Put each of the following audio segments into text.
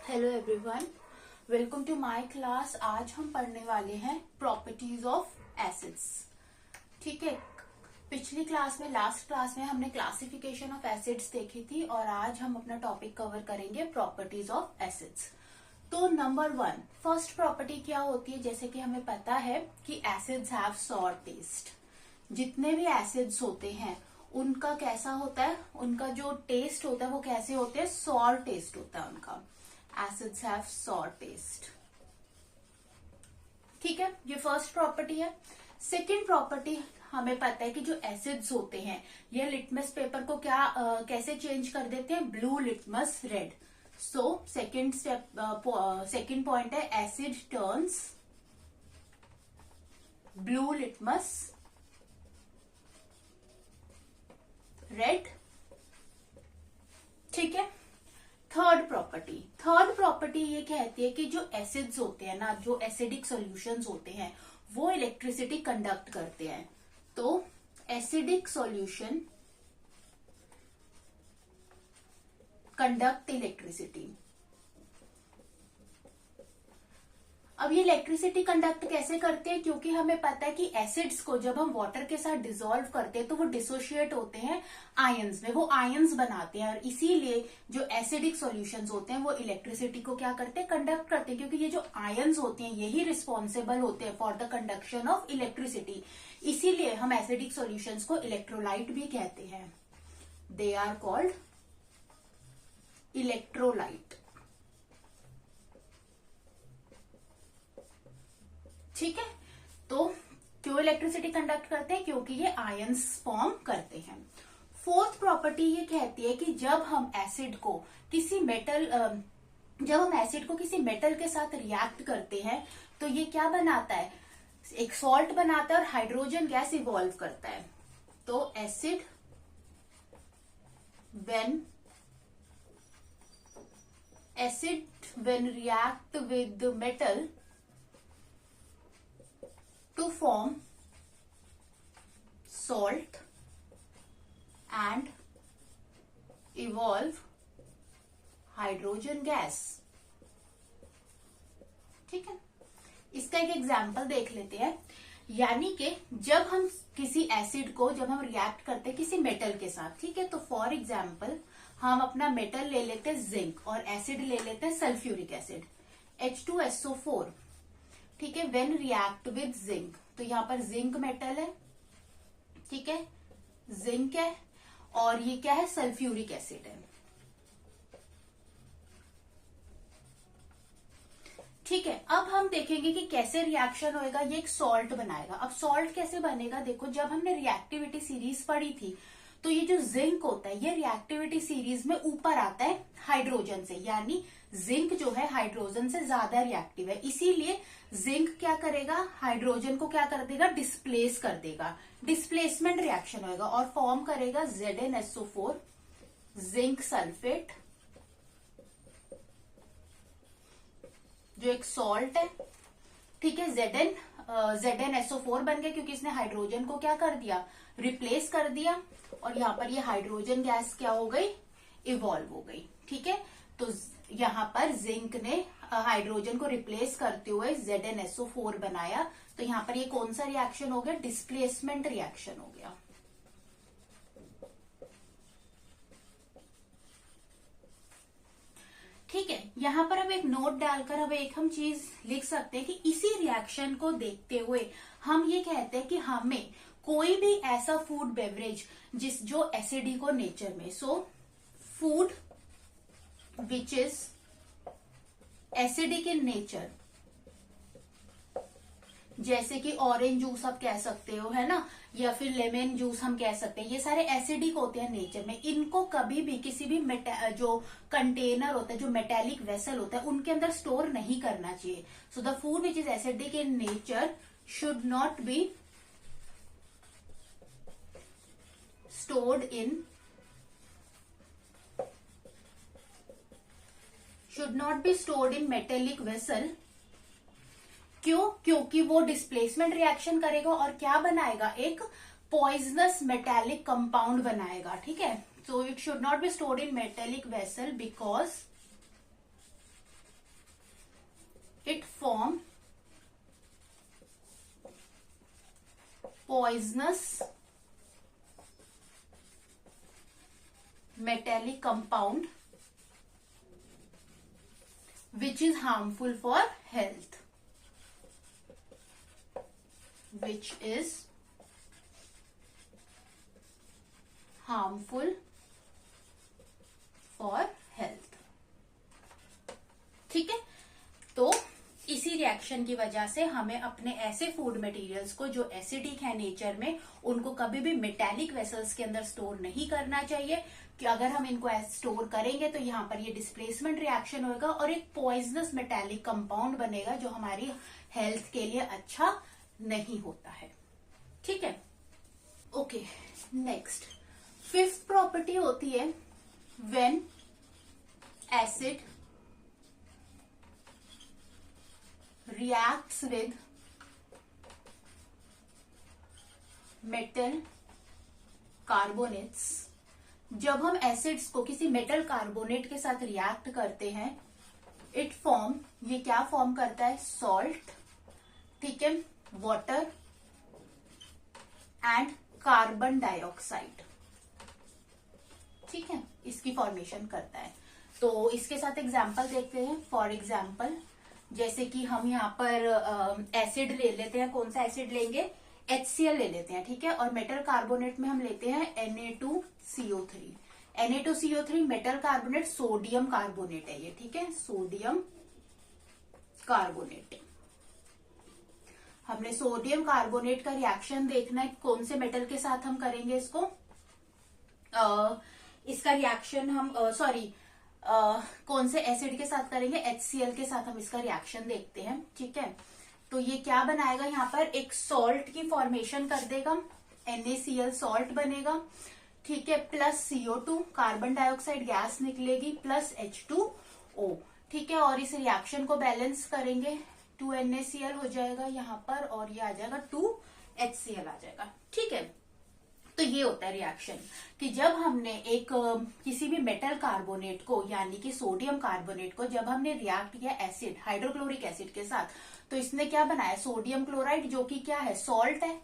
Hello everyone, welcome to my class. आज हम पढ़ने वाले हैं प्रॉपर्टीज ऑफ एसिड्स। ठीक है, पिछली क्लास में लास्ट क्लास में हमने क्लासिफिकेशन ऑफ एसिड्स देखी थी और आज हम अपना टॉपिक कवर करेंगे प्रॉपर्टीज ऑफ एसिड्स। तो नंबर 1 फर्स्ट प्रॉपर्टी क्या होती है? जैसे कि हमें पता है कि एसिड्स हैव सॉर टेस्ट। जितने भी एसिड्स होते हैं उनका कैसा होता है, उनका जो टेस्ट होता है वो कैसे होते हैं? सॉर टेस्ट होता है उनका। Acids have sour taste. ठीक है, ये फर्स्ट प्रॉपर्टी है। सेकेंड प्रॉपर्टी हमें पता है कि जो एसिड्स होते हैं ये लिटमस पेपर को कैसे चेंज कर देते हैं? Blue litmus red. So second point है acid turns blue litmus red. ठीक है, थर्ड प्रॉपर्टी ये कहती है कि जो एसिड्स होते हैं ना, जो एसिडिक सॉल्यूशंस होते हैं वो इलेक्ट्रिसिटी कंडक्ट करते हैं। तो एसिडिक सॉल्यूशन कंडक्ट इलेक्ट्रिसिटी। अब ये इलेक्ट्रिसिटी कंडक्ट कैसे करते हैं? क्योंकि हमें पता है कि एसिड्स को जब हम वाटर के साथ डिसॉल्व करते हैं तो वो डिसोशिएट होते हैं आयंस में, वो आयंस बनाते हैं और इसीलिए जो एसिडिक सॉल्यूशंस होते हैं वो इलेक्ट्रिसिटी को क्या करते हैं? कंडक्ट करते हैं। क्योंकि ये जो आयंस होते हैं यही रिस्पॉन्सिबल होते हैं for the conduction of electricity. इसीलिए हम एसिडिक सॉल्यूशंस को इलेक्ट्रोलाइट भी कहते हैं। They are called electrolyte. ठीक है, तो क्यों इलेक्ट्रिसिटी कंडक्ट करते हैं? क्योंकि ये आयंस फॉर्म करते हैं। फोर्थ प्रॉपर्टी ये कहती है कि जब हम एसिड को किसी मेटल के साथ रिएक्ट करते हैं तो ये क्या बनाता है? एक सॉल्ट बनाता है और हाइड्रोजन गैस इवॉल्व करता है। तो acid when react with metal to form salt and evolve hydrogen gas। ठीक है, इसका एक एग्जाम्पल देख लेते हैं। यानी कि जब हम किसी एसिड को रिएक्ट करते हैं किसी मेटल के साथ, ठीक है, तो फॉर एग्जाम्पल हम अपना मेटल ले लेते हैं जिंक और एसिड ले लेते हैं सल्फ्यूरिक एसिड H2SO4। ठीक है, व्हेन रिएक्ट विद जिंक, तो यहाँ पर जिंक मेटल है, ठीक है, जिंक है और ये क्या है? सल्फ्यूरिक एसिड है। ठीक है, अब हम देखेंगे कि कैसे रिएक्शन होएगा। ये एक सॉल्ट बनाएगा। अब सॉल्ट कैसे बनेगा? देखो, जब हमने रिएक्टिविटी सीरीज पढ़ी थी तो ये जो जिंक होता है ये रिएक्टिविटी सीरीज में ऊपर आता है हाइड्रोजन से, यानी जिंक जो है हाइड्रोजन से ज्यादा रिएक्टिव है। इसीलिए जिंक क्या करेगा? हाइड्रोजन को क्या कर देगा? डिस्प्लेस कर देगा। डिस्प्लेसमेंट रिएक्शन होगा और फॉर्म करेगा ZnSO4 जिंक सल्फेट, जो एक सॉल्ट है। ठीक है, ZnSO4 बन गया क्योंकि इसने हाइड्रोजन को क्या कर दिया? रिप्लेस कर दिया और यहाँ पर ये हाइड्रोजन गैस क्या हो गई? इवॉल्व हो गई। ठीक है, तो यहाँ पर जिंक ने हाइड्रोजन को रिप्लेस करते हुए ZnSO4 बनाया। तो यहाँ पर ये कौन सा रिएक्शन हो गया? डिस्प्लेसमेंट रिएक्शन हो गया। ठीक है, यहाँ पर अब एक नोट डालकर अब हम चीज लिख सकते हैं कि इसी रिएक्शन को देखते हुए हम ये कहते हैं कि हमें कोई भी ऐसा फूड बेवरेज जो एसिडिक हो नेचर में, so food which is acidic in nature, जैसे कि ऑरेंज जूस आप कह सकते हो, है ना, या फिर लेमन जूस हम कह सकते हैं, ये सारे एसिडिक होते हैं नेचर में। इनको कभी भी किसी भी जो कंटेनर होता है, जो मेटेलिक वेसल होता है, उनके अंदर स्टोर नहीं करना चाहिए। So the food which is acidic in nature should not be stored in metallic vessel। क्यों? क्योंकि वो डिस्प्लेसमेंट रिएक्शन करेगा और क्या बनाएगा? एक पॉइजनस मेटेलिक कंपाउंड बनाएगा। ठीक है, so it should not be stored in metallic vessel because poisonous metallic compound which is harmful for health, which is harmful for health. ठीक है, तो इसी रिएक्शन की वजह से हमें अपने ऐसे फूड मटेरियल्स को जो एसिडिक है नेचर में, उनको कभी भी मेटालिक वेसल्स के अंदर स्टोर नहीं करना चाहिए, कि अगर हम इनको स्टोर करेंगे तो यहाँ पर ये डिस्प्लेसमेंट रिएक्शन होगा और एक पॉइजनस मेटालिक कंपाउंड बनेगा जो हमारी हेल्थ के लिए अच्छा नहीं होता है. ठीक है, ओके. नेक्स्ट, फिफ्थ प्रॉपर्टी होती है when acid reacts with metal carbonates. जब हम एसिड्स को किसी मेटल कार्बोनेट के साथ रिएक्ट करते हैं, इट फॉर्म, ये क्या फॉर्म करता है? सॉल्ट, ठीक है, वाटर एंड कार्बन डाइऑक्साइड. ठीक है, इसकी फॉर्मेशन करता है. तो इसके साथ एग्जांपल देखते हैं. फॉर एग्जांपल, जैसे कि हम यहाँ पर एसिड ले लेते हैं. कौन सा एसिड लेंगे? HCl ले लेते हैं. ठीक है, और मेटल कार्बोनेट में हम लेते हैं Na2CO3. Na2CO3 metal carbonate, sodium carbonate है ये. ठीक है, सोडियम कार्बोनेट. हमने सोडियम कार्बोनेट का रिएक्शन देखना है. कौन से मेटल के साथ हम करेंगे इसको? इसका रिएक्शन हम कौन से एसिड के साथ करेंगे? HCl के साथ हम इसका रिएक्शन देखते हैं. ठीक है, तो ये क्या बनाएगा? यहाँ पर एक सॉल्ट की फॉर्मेशन कर देगा. NaCl सॉल्ट बनेगा. ठीक है, plus CO2 carbon dioxide gas निकलेगी, प्लस H2O. ठीक है, और इस रिएक्शन को बैलेंस करेंगे. 2NaCl हो जाएगा यहाँ पर और ये आ जाएगा 2HCl आ जाएगा. ठीक है, तो ये होता है रिएक्शन कि जब हमने एक किसी भी मेटल कार्बोनेट को, यानी कि सोडियम कार्बोनेट को, जब हमने रिएक्ट किया एसिड, हाइड्रोक्लोरिक एसिड के साथ, तो इसने क्या बनाया? सोडियम क्लोराइड, जो कि क्या है? सॉल्ट है.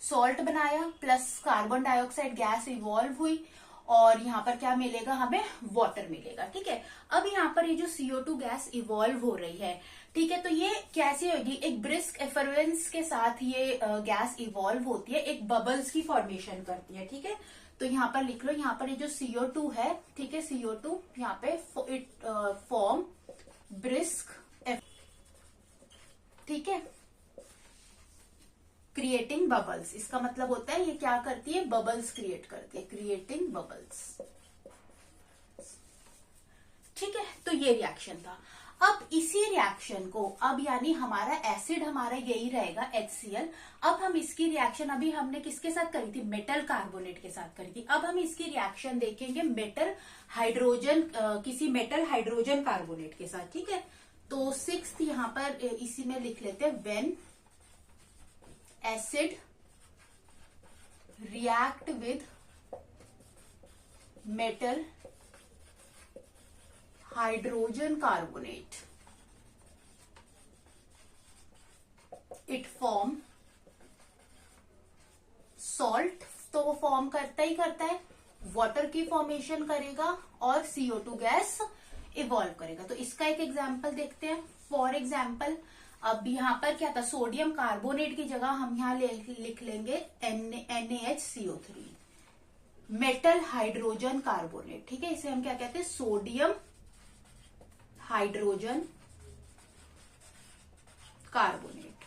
सॉल्ट बनाया, plus carbon dioxide gas evolve हुई और यहाँ पर क्या मिलेगा? हमें वाटर मिलेगा. ठीक है, अब यहाँ पर ये जो CO2 गैस इवॉल्व हो रही है, ठीक है, तो ये कैसे होगी? एक ब्रिस्क एफरवेंस के साथ ये गैस इवॉल्व होती है, एक बबल्स की फॉर्मेशन करती है. ठीक है, तो यहाँ पर लिख लो, यहाँ पर ये जो CO2 है, ठीक है, CO2 यहाँ पे इट फॉर्म ब्रिस्क, ठीक है, क्रिएटिंग बबल्स. इसका मतलब होता है ये क्या करती है? बबल्स क्रिएट करती है, क्रिएटिंग बबल्स. ठीक है, तो ये रिएक्शन था. अब इसी रिएक्शन को, अब यानी हमारा एसिड हमारा यही रहेगा HCl. अब हम इसकी रिएक्शन अभी हमने किसके साथ करी थी? मेटल कार्बोनेट के साथ करी थी. अब हम इसकी रिएक्शन देखेंगे मेटल हाइड्रोजन, किसी मेटल हाइड्रोजन कार्बोनेट के साथ. ठीक है, तो सिक्स्थ यहाँ पर इसी में लिख लेते हैं, when acid react with metal hydrogen carbonate, it form salt. तो वो फॉर्म करता ही करता है, वाटर की फॉर्मेशन करेगा और CO2 गैस इवॉल्व करेगा. तो इसका एक एग्जांपल देखते हैं. फॉर एग्जांपल, अब यहाँ पर क्या था? सोडियम कार्बोनेट की जगह हम यहाँ लिख लेंगे NaHCO3, मेटल हाइड्रोजन कार्बोनेट. ठीक है, इसे हम क्या कहते हैं? Sodium hydrogen carbonate.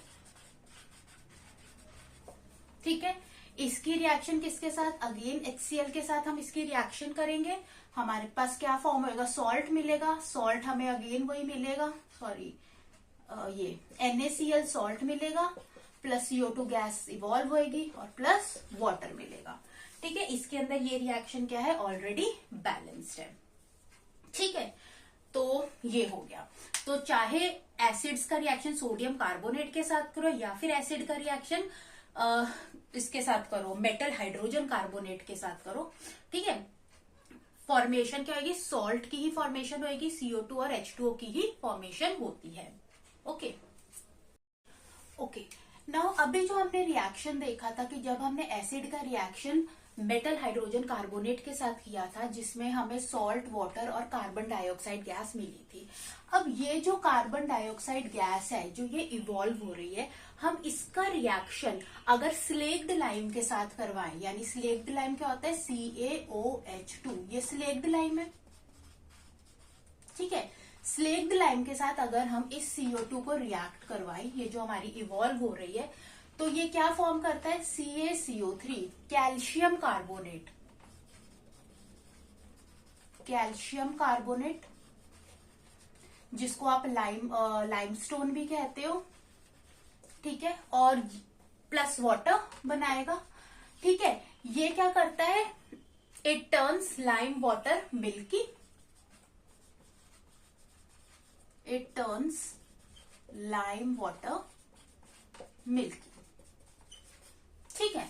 ठीक है, इसकी रिएक्शन किसके साथ? अगेन HCl के साथ हम इसकी रिएक्शन करेंगे. हमारे पास क्या फॉर्म होएगा? सॉल्ट मिलेगा. सॉल्ट हमें अगेन वही मिलेगा, ये NaCl सॉल्ट मिलेगा, प्लस CO2 गैस इवॉल्व होएगी और प्लस वाटर मिलेगा. ठीक है, इसके अंदर ये रिएक्शन क्या है? ऑलरेडी बैलेंस्ड है. ठीक है, तो ये हो गया. तो चाहे एसिड्स का रिएक्शन सोडियम कार्बोनेट के साथ करो या फिर एसिड का रिएक्शन इसके साथ करो, मेटल हाइड्रोजन कार्बोनेट के साथ करो. ठीक है, फॉर्मेशन क्या होगी? सॉल्ट की ही फॉर्मेशन होगी, CO2 और H2O की ही फॉर्मेशन होती है. ओके. नाउ अभी जो हमने रिएक्शन देखा था कि जब हमने एसिड का रिएक्शन मेटल हाइड्रोजन कार्बोनेट के साथ किया था जिसमें हमें सॉल्ट, वाटर और कार्बन डाइऑक्साइड गैस मिली थी। अब ये जो कार्बन डाइऑक्साइड गैस है जो ये इवॉल्व हो रही है, हम इसका रिएक्शन अगर स्लेक्ड लाइम के साथ करवाएं, यानी स्लेक्ड लाइम क्या होता है, CaOH2, ये स्लेक्ड लाइम है, ठीक है। स्लेक्ड लाइम के साथ अगर हम इस CO2 को रिएक्ट करवाएं, ये जो हमारी इवॉल्व हो रही है, तो ये क्या फॉर्म करता है, CaCO3, calcium carbonate, calcium carbonate, जिसको आप लाइमस्टोन भी कहते हो, ठीक है, और प्लस वाटर बनाएगा, ठीक है। ये क्या करता है, it turns lime water milky, it turns lime water milky, ठीक है।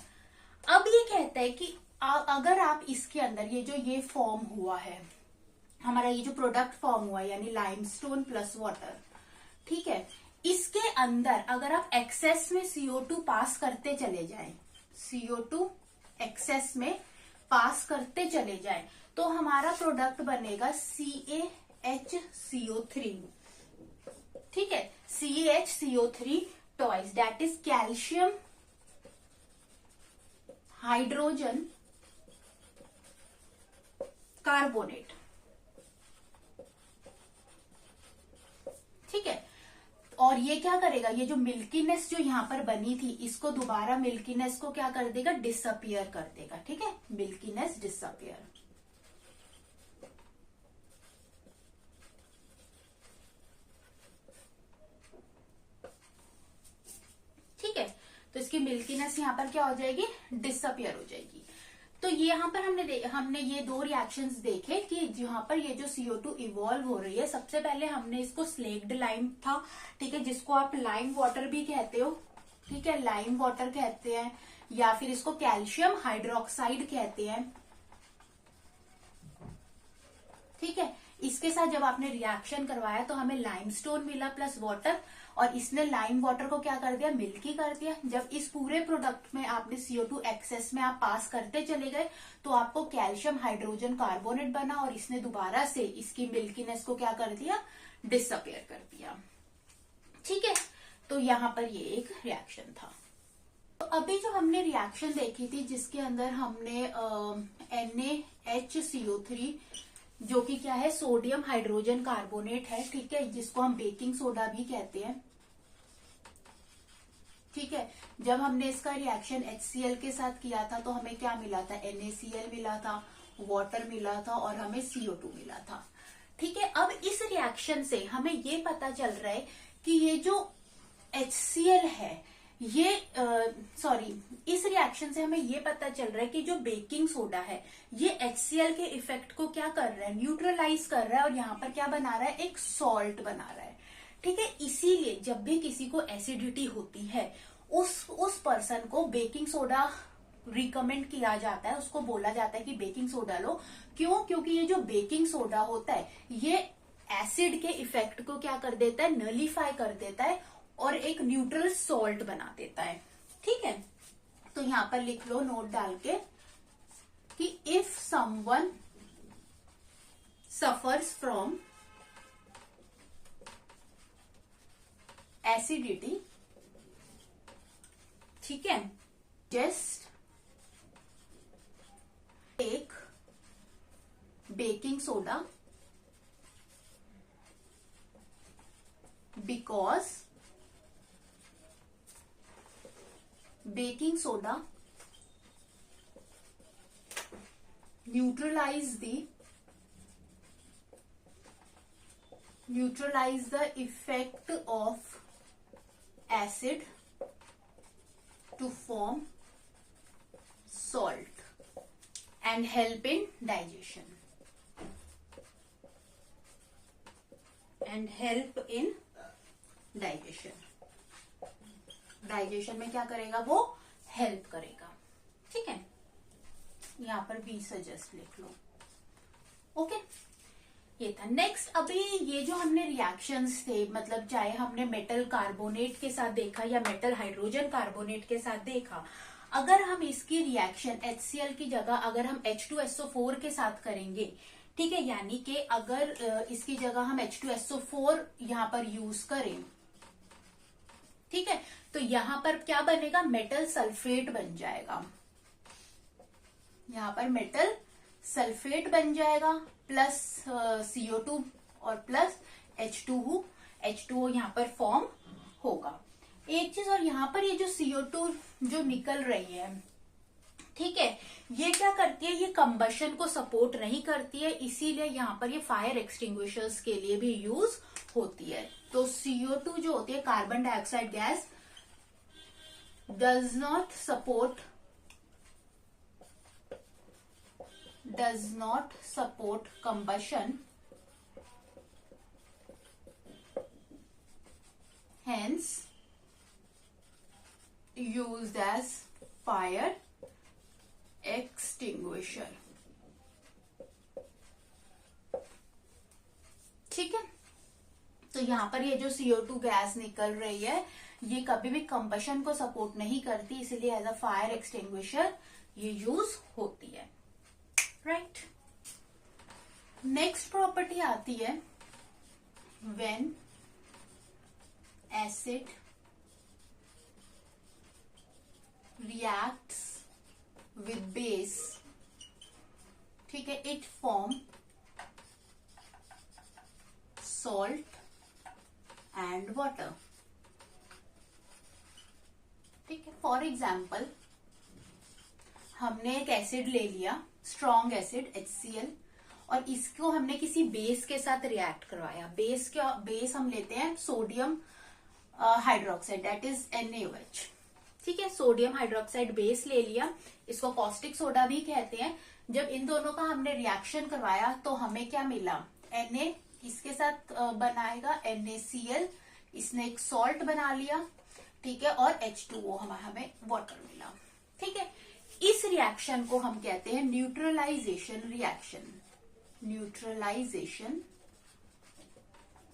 अब ये कहता है कि अगर आप इसके अंदर ये फॉर्म हुआ है, हमारा ये जो प्रोडक्ट फॉर्म हुआ है यानी लाइमस्टोन प्लस वाटर, ठीक है, इसके अंदर अगर आप एक्सेस में CO2 पास करते चले जाएं, CO2 एक्सेस में पास करते चले जाएं, तो हमारा प्रोडक्ट बनेगा CaHCO3, ठीक है, CaHCO3 twice, that is calcium hydrogen carbonate, ठीक है। और ये क्या करेगा, ये जो मिल्कीनेस जो यहां पर बनी थी, इसको दोबारा मिल्कीनेस को क्या कर देगा, डिसअपियर कर देगा, ठीक है, मिल्कीनेस डिसअपियर, ठीक है। तो इसकी मिल्कीनेस यहां पर क्या हो जाएगी, डिसअपियर हो जाएगी। तो ये यहाँ पर हमने ये दो रिएक्शंस देखे कि जहां पर ये जो CO2 इवॉल्व हो रही है, सबसे पहले हमने इसको स्लेक्ड लाइम था, ठीक है, जिसको आप लाइम वाटर भी कहते हो, ठीक है, लाइम वाटर कहते हैं, या फिर इसको कैल्शियम हाइड्रोक्साइड कहते हैं, ठीक है। इसके साथ जब आपने रिएक्शन करवाया तो हमें लाइमस्टोन मिला प्लस वाटर, और इसने लाइम वाटर को क्या कर दिया, मिल्की कर दिया। जब इस पूरे प्रोडक्ट में आपने CO2 एक्सेस में आप पास करते चले गए तो आपको कैल्शियम हाइड्रोजन कार्बोनेट बना, और इसने दोबारा से इसकी मिल्कीनेस को क्या कर दिया, डिसअपियर कर दिया, ठीक है। तो यहां पर ये एक रिएक्शन था। तो अभी जो हमने रिएक्शन देखी थी जिसके अंदर हमने NaHCO3 जो कि क्या है, सोडियम हाइड्रोजन कार्बोनेट है, ठीक है, जिसको हम बेकिंग सोडा भी कहते हैं, ठीक है। जब हमने इसका रिएक्शन HCl के साथ किया था तो हमें क्या मिला था, NaCl मिला था, वाटर मिला था, और हमें CO2 मिला था, ठीक है। अब इस रिएक्शन से हमें ये पता चल रहा है कि ये जो HCl है, ये इस रिएक्शन से हमें ये पता चल रहा है कि जो बेकिंग सोडा है ये HCl के इफेक्ट को क्या कर रहा है, न्यूट्रलाइज कर रहा है, और यहाँ पर क्या बना रहा है, एक सॉल्ट बना रहा है, ठीक है। इसीलिए जब भी किसी को एसिडिटी होती है उस पर्सन को बेकिंग सोडा रिकमेंड किया जाता है, उसको बोला जाता है कि बेकिंग सोडा लो। क्यों, क्योंकि ये जो बेकिंग सोडा होता है ये एसिड के इफेक्ट को क्या कर देता है, नलिफाई कर देता है, और एक न्यूट्रल सॉल्ट बना देता है, ठीक है। तो यहां पर लिख लो नोट डाल के कि if someone suffers from acidity, ठीक है, just take baking soda because baking soda neutralize the effect of acid to form salt and help in digestion digestion में क्या करेगा, वो हेल्प करेगा, ठीक है। यहाँ पर बी सजेस्ट लिख लो, ओके। ये था। नेक्स्ट अभी ये जो हमने रिएक्शंस थे, मतलब चाहे हमने मेटल कार्बोनेट के साथ देखा या मेटल हाइड्रोजन कार्बोनेट के साथ देखा, अगर हम इसकी रिएक्शन HCl की जगह अगर हम H2SO4 के साथ करेंगे, ठीक है, यानी कि अगर इसकी जगह हम H2SO4 यहाँ पर यूज करें, ठीक है, तो यहाँ पर क्या बनेगा, मेटल सल्फेट बन जाएगा। यहाँ पर मेटल सल्फेट बन जाएगा प्लस CO2 और प्लस H2O यहाँ पर फॉर्म होगा। एक चीज और, यहाँ पर ये जो CO2 जो निकल रही है, ठीक है, ये क्या करती है, ये कंबशन को सपोर्ट नहीं करती है, इसीलिए यहाँ पर ये फायर एक्सटिंग्विशर्स के लिए भी यूज होती है। तो CO2 जो होती है, carbon dioxide gas, does not support combustion, hence used as fire extinguisher। ठीक है, तो यहाँ पर ये जो CO2 गैस निकल रही है, ये कभी भी कंबशन को सपोर्ट नहीं करती, इसलिए एज अ फायर एक्सटिंग्विशर ये यूज होती है। राइट, नेक्स्ट प्रॉपर्टी आती है when acid reacts with base, ठीक है, it form salt and water. ठीक है, फॉर एग्जाम्पल हमने एक एसिड ले लिया, स्ट्रॉन्ग एसिड HCl, और इसको हमने किसी बेस के साथ रिएक्ट करवाया। बेस हम लेते हैं sodium hydroxide, that is NaOH। ठीक है, सोडियम हाइड्रोक्साइड बेस ले लिया, इसको कॉस्टिक सोडा भी कहते हैं। जब इन दोनों का हमने रिएक्शन करवाया तो हमें क्या मिला, Na इसके साथ बनाएगा NaCl, इसने एक सॉल्ट बना लिया, ठीक है, और H2O हमें वाटर मिला। ठीक है, इस रिएक्शन को हम कहते हैं न्यूट्रलाइजेशन रिएक्शन। न्यूट्रलाइजेशन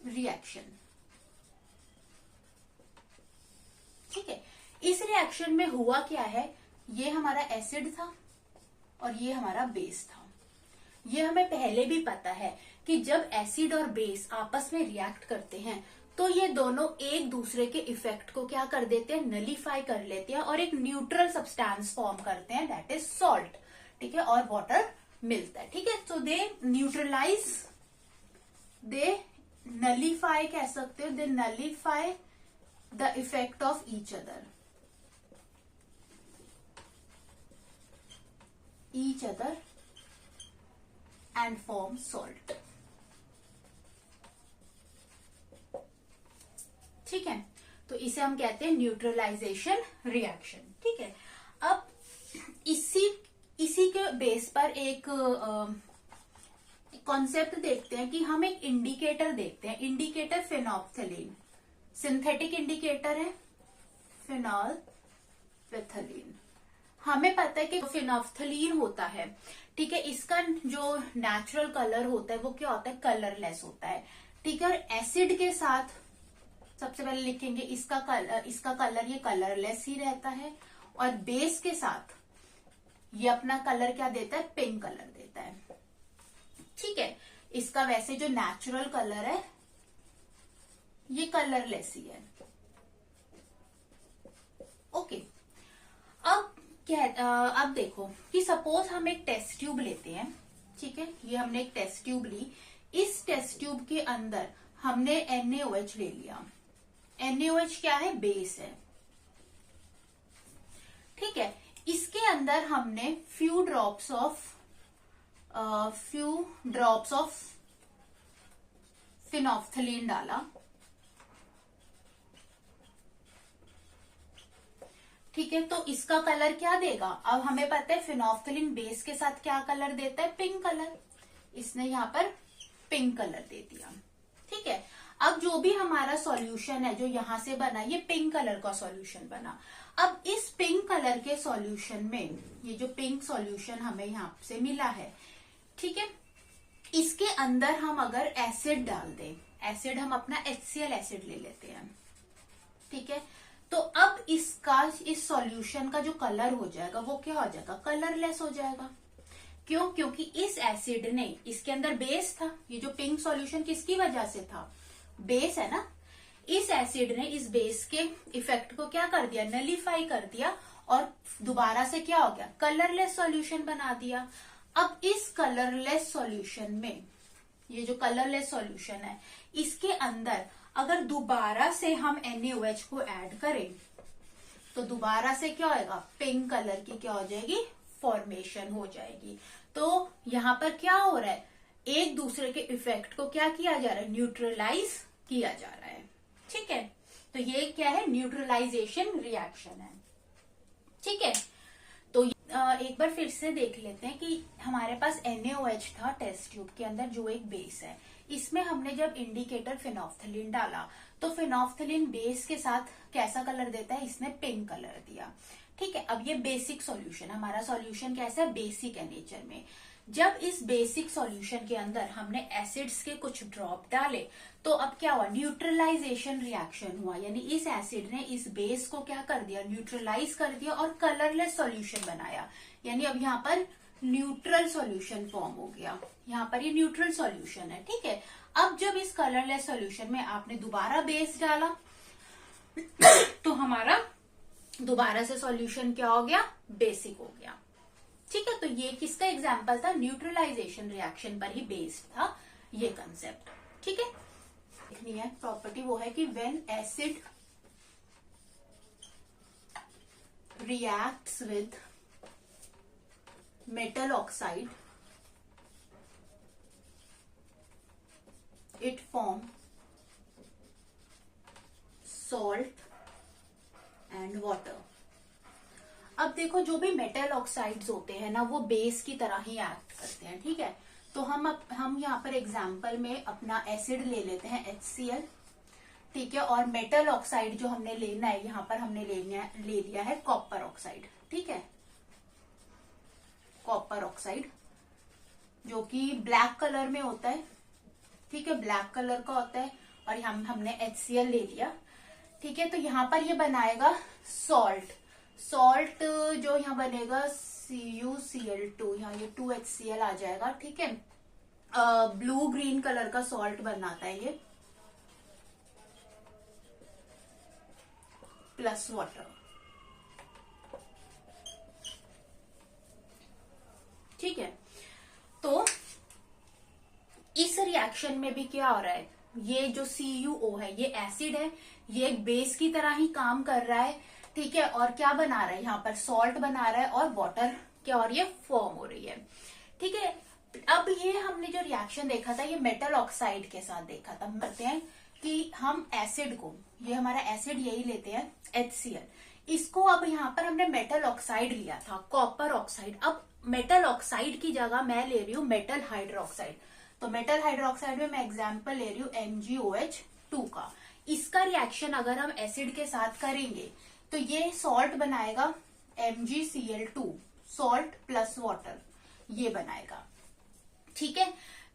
रिएक्शन, ठीक है। इस रिएक्शन में हुआ क्या है, ये हमारा एसिड था और ये हमारा बेस था। ये हमें पहले भी पता है कि जब एसिड और बेस आपस में रिएक्ट करते हैं तो ये दोनों एक दूसरे के इफेक्ट को क्या कर देते हैं, नलीफाई कर लेते हैं और एक न्यूट्रल सब्सटेंस फॉर्म करते हैं, दैट इज सॉल्ट। ठीक है, और वाटर मिलता है। ठीक है, सो दे न्यूट्रलाइज, दे नलीफाई कह सकते हो, they nullify the effect of each other, and form salt। ठीक है, तो इसे हम कहते हैं न्यूट्रलाइजेशन रिएक्शन। ठीक है, अब इसी के बेस पर एक कॉन्सेप्ट देखते हैं कि हम एक इंडिकेटर देखते हैं। इंडिकेटर फिनोल्फथलीन, सिंथेटिक इंडिकेटर है फिनोल्फथलीन। हमें पता है कि फिनोल्फथलीन होता है, ठीक है, इसका जो नेचुरल कलर होता है वो क्या होता है, कलरलेस होता है। ठीक है, और एसिड के साथ सबसे पहले लिखेंगे इसका कलर ये कलरलेस ही रहता है, और बेस के साथ ये अपना कलर क्या देता है, पिंक कलर देता है। ठीक है, इसका वैसे जो नेचुरल कलर है ये कलरलेस ही है। ओके, अब देखो कि सपोज हम एक टेस्ट ट्यूब लेते हैं। ठीक है, ये हमने एक टेस्ट ट्यूब ली, इस टेस्ट ट्यूब के अंदर हमने NaOH ले लिया। NaOH क्या है, बेस है। ठीक है, इसके अंदर हमने फ्यू ड्रॉप्स ऑफ फिनोल्फथलीन डाला। ठीक है, तो इसका कलर क्या देगा, अब हमें पता है फिनोल्फथलीन बेस के साथ क्या कलर देता है, पिंक कलर। इसने यहाँ पर पिंक कलर दे दिया। ठीक है, अब जो भी हमारा सॉल्यूशन है जो यहां से बना, ये पिंक कलर का सॉल्यूशन बना। अब इस पिंक कलर के सॉल्यूशन में ये जो पिंक सॉल्यूशन हमें यहां से मिला है, ठीक है, इसके अंदर हम अगर एसिड डाल दें, एसिड हम अपना HCl एसिड ले लेते हैं, ठीक है, तो अब इसका, इस सॉल्यूशन का जो कलर हो जाएगा वो क्या हो जाएगा, कलरलेस हो जाएगा। क्यों? क्योंकि इस एसिड ने, इसके अंदर बेस था, ये जो पिंक सॉल्यूशन किसकी वजह से था, बेस है ना, इस एसिड ने इस बेस के इफेक्ट को क्या कर दिया, नलीफाई कर दिया और दोबारा से क्या हो गया, कलरलेस सॉल्यूशन बना दिया। अब इस कलरलेस सॉल्यूशन में, ये जो कलरलेस सॉल्यूशन है, इसके अंदर अगर दोबारा से हम NaOH को ऐड करें तो दोबारा से क्या होगा, पिंक कलर की क्या हो जाएगी, फॉर्मेशन हो जाएगी। तो यहां पर क्या हो रहा है, एक दूसरे के इफेक्ट को क्या किया जा रहा है, न्यूट्रलाइज किया जा रहा है, ठीक है। तो ये क्या है, न्यूट्रलाइजेशन रिएक्शन है, ठीक है। तो एक बार फिर से देख लेते हैं कि हमारे पास NaOH था टेस्ट ट्यूब के अंदर, जो एक बेस है। इसमें हमने जब इंडिकेटर फिनोफ्थलीन डाला तो फिनोफ्थलीन बेस के साथ कैसा कलर देता है, इसने पिंक कलर दिया, ठीक है। अब ये बेसिक सॉल्यूशन, हमारा सॉल्यूशन कैसा है, बेसिक है नेचर में। जब इस बेसिक सॉल्यूशन के अंदर हमने एसिड्स के कुछ ड्रॉप डाले तो अब क्या हुआ, न्यूट्रलाइजेशन रिएक्शन हुआ, यानी इस एसिड ने इस बेस को क्या कर दिया, न्यूट्रलाइज कर दिया और कलरलेस सॉल्यूशन बनाया। यानी अब यहाँ पर न्यूट्रल सॉल्यूशन फॉर्म हो गया, यहाँ पर ये न्यूट्रल सॉल्यूशन है, ठीक है। अब जब इस कलरलेस सॉल्यूशन में आपने दोबारा बेस डाला तो हमारा दोबारा से सॉल्यूशन क्या हो गया, बेसिक हो गया, ठीक है। तो ये किसका एग्जाम्पल था, न्यूट्रलाइजेशन रिएक्शन पर ही बेस्ड था ये कंसेप्ट, ठीक है। देखनी है प्रॉपर्टी, वो है कि when acid reacts with metal oxide it form salt and water. अब देखो, जो भी मेटल ऑक्साइड्स होते हैं ना, वो बेस की तरह ही एक्ट करते हैं, ठीक है। तो हम यहाँ पर एग्जाम्पल में अपना एसिड ले लेते हैं HCl, ठीक है, और मेटल ऑक्साइड जो हमने लेना है, यहाँ पर हमने ले लिया है कॉपर ऑक्साइड, ठीक है, कॉपर ऑक्साइड जो कि ब्लैक कलर में होता है, ठीक है, ब्लैक कलर का होता है, और हमने HCl ले लिया, ठीक है। तो यहाँ पर ये बनाएगा सॉल्ट, सॉल्ट जो यहाँ बनेगा CuCl2, यहाँ ये 2HCl आ जाएगा, ठीक है। ब्लू ग्रीन कलर का सॉल्ट बनाता है ये, प्लस वाटर, ठीक है। तो इस रिएक्शन में भी क्या हो रहा है, ये जो CuO है, ये एसिड है, ये एक बेस की तरह ही काम कर रहा है, ठीक है, और क्या बना रहा है, यहाँ पर सॉल्ट बना रहा है और वाटर क्या हो रही है, फॉर्म हो रही है, ठीक है। अब ये हमने जो रिएक्शन देखा था, ये मेटल ऑक्साइड के साथ देखा था। हम करते हैं कि हम एसिड को, ये हमारा एसिड यही लेते हैं HCl, इसको अब यहाँ पर हमने मेटल ऑक्साइड लिया था, कॉपर ऑक्साइड। अब मेटल ऑक्साइड की जगह मैं ले रही हूँ मेटल हाइड्रोक्साइड। तो मेटल हाइड्रोक्साइड में मैं एग्जाम्पल ले रही हूँ MgOH2 का। इसका रिएक्शन अगर हम एसिड के साथ करेंगे तो ये सॉल्ट बनाएगा MgCl2, सॉल्ट प्लस वाटर, ये बनाएगा, ठीक है।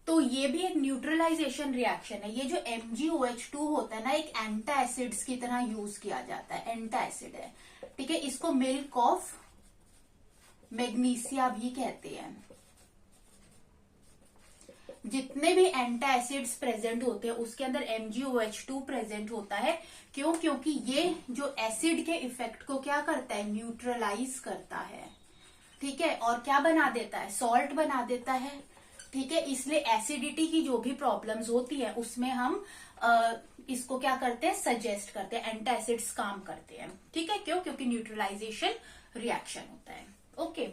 तो ये भी एक न्यूट्रलाइजेशन रिएक्शन है। ये जो MgOH2 होता है ना, एक एंटा एसिड्स की तरह यूज किया जाता है, एंटा एसिड है, ठीक है। इसको मिल्क ऑफ मैग्नीसिया भी कहते हैं। जितने भी एंटा एसिड्स प्रेजेंट होते हैं उसके अंदर MgOH2 प्रेजेंट होता है। क्यों? क्योंकि ये जो एसिड के इफेक्ट को क्या करता है, न्यूट्रलाइज करता है, ठीक है, और क्या बना देता है, सॉल्ट बना देता है, ठीक है। इसलिए एसिडिटी की जो भी प्रॉब्लम्स होती है उसमें हम इसको क्या करते हैं, सजेस्ट करते हैं, एंटा एसिड्स काम करते हैं, ठीक है। क्यों? क्योंकि न्यूट्रलाइजेशन रिएक्शन होता है, ओके।